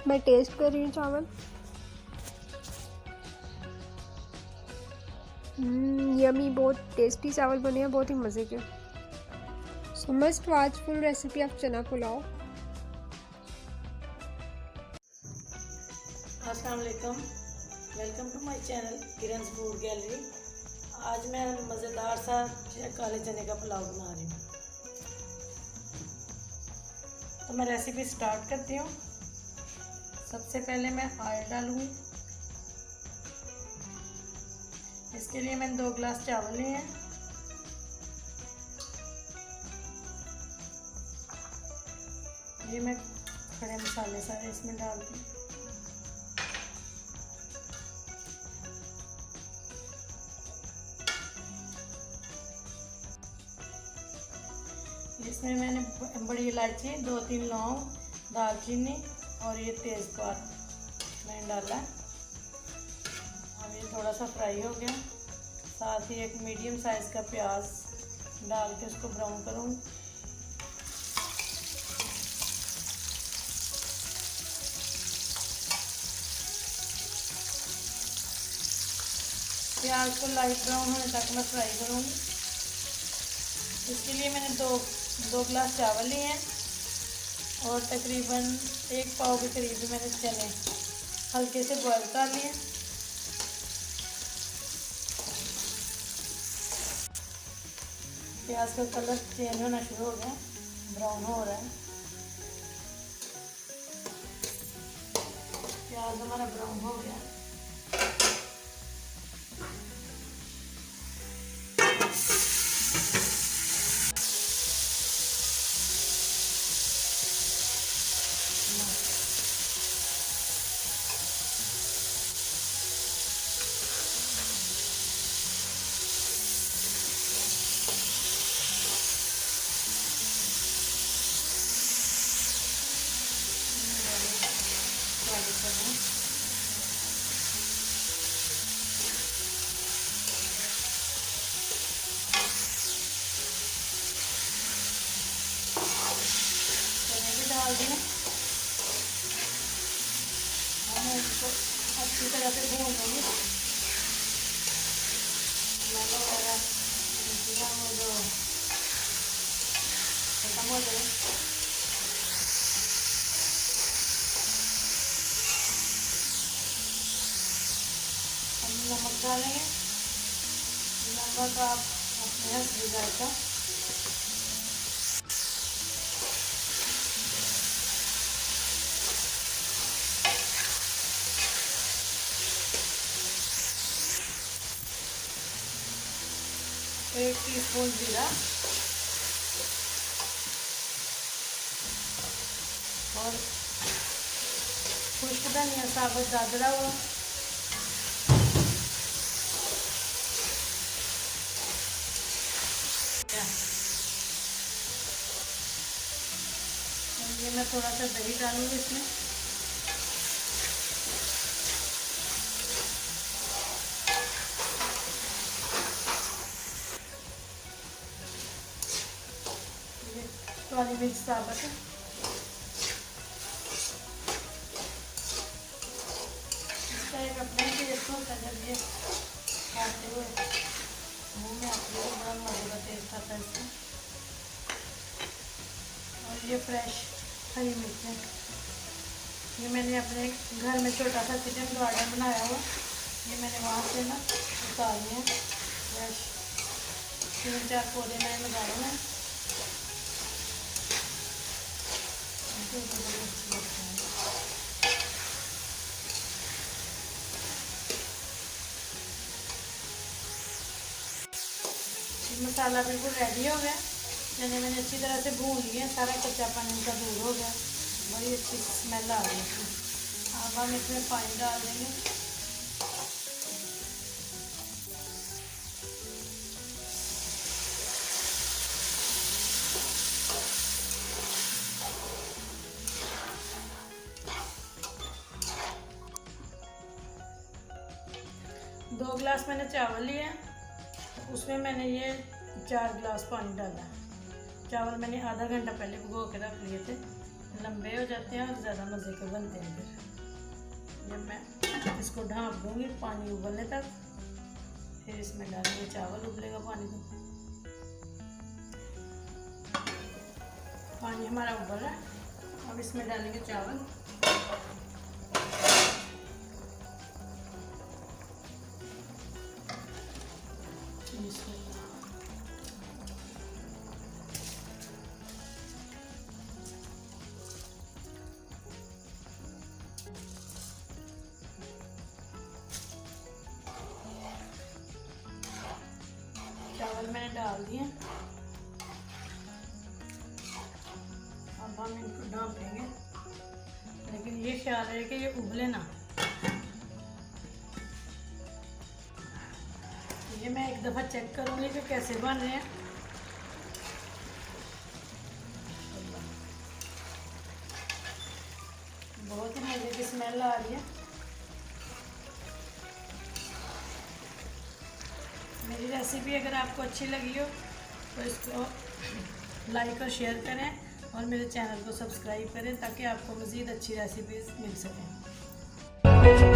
मैं टेस्ट कर रही हूँ चावल। यमी, बहुत टेस्टी चावल बने हैं, बहुत ही मज़े के। So must watch full recipe of chana pulao. अस्सलाम वालेकुम, welcome to my channel Kiran's food gallery. आज मैं मज़ेदार सा काले चने का पुलाव बना रही हूँ। तो मैं रेसिपी स्टार्ट करती हूँ। सबसे पहले मैं ऑयल डालूँगी। इसके लिए मैंने 2 गिलास चावल लिए हैं। ये मैं खड़े मसाले सारे इसमें डालती हूँ। इसमें मैंने बड़ी इलायची, 2-3 लौंग, दालचीनी और ये तेज़पात मैंने डाला। अब ये थोड़ा सा फ्राई हो गया। साथ ही एक मीडियम साइज़ का प्याज डाल के उसको ब्राउन करूँगी। प्याज को लाइट ब्राउन होने तक मैं फ्राई करूँगी। इसके लिए मैंने दो गिलास चावल लिए हैं और तकरीबन 1 पाव के करीब मैंने चने हल्के से बॉईल कर लिए। प्याज का कलर चेंज होना शुरू हो गया, ब्राउन हो रहा है। प्याज हमारा ब्राउन हो गया। चने भी डाल दिए। मैं इसको अच्छी तरह से भून लूँगी। नमक वगैरह जो खत्म हो जाए। हम नमक डालेंगे। नमक आप अपने हंसी जाएगा। एक टीस्पून जीरा और खुश्क धनिया साबुत दादरा हुआ। ये मैं थोड़ा सा दही डालूंगी इसमें। काली मिर्च साबुत है। इसका एक अपना ही टेस्ट होता है। जब ये खाते हुए मुँह में आते हुए बड़ा मज़े का टेस्ट आता है इसमें। और ये फ्रेश हरी मिर्चें, ये मैंने अपने घर में छोटा सा किचन गार्डन बनाया हुआ। ये मैंने वहाँ से ना उतार लिया फ्रेश। 3-4 पौधे मैंने लगाए हैं। मसाला बिल्कुल रेडी हो गया। चने मैंने अच्छी तरह से भून लिए, सारा कच्चापन इनका दूर हो गया। बड़ी अच्छी स्मेल आ रही है। अब हम इसमें पानी डाल देंगे। दो गिलास मैंने चावल लिए, उसमें मैंने ये 4 गिलास पानी डाला है। चावल मैंने आधा घंटा पहले भिगो के रख लिए थे। लंबे हो जाते हैं और ज़्यादा मज़े के बनते हैं। फिर जब मैं इसको ढाँप दूँगी पानी उबलने तक, फिर इसमें डालेंगे चावल, उबलेगा पानी तो। पानी हमारा उबल रहा है, अब इसमें डालेंगे चावल। चावल मैंने डाल दिए, अब हम इनको ढाँप देंगे, लेकिन ये ख्याल है कि ये उबले ना। ये मैं एक दफ़ा चेक करूँगी कि कैसे बन रहे हैं। बहुत ही मज़े की स्मेल आ रही है। मेरी रेसिपी अगर आपको अच्छी लगी हो तो इसको लाइक और शेयर करें और मेरे चैनल को सब्सक्राइब करें ताकि आपको मज़ीद अच्छी रेसिपीज़ मिल सकें।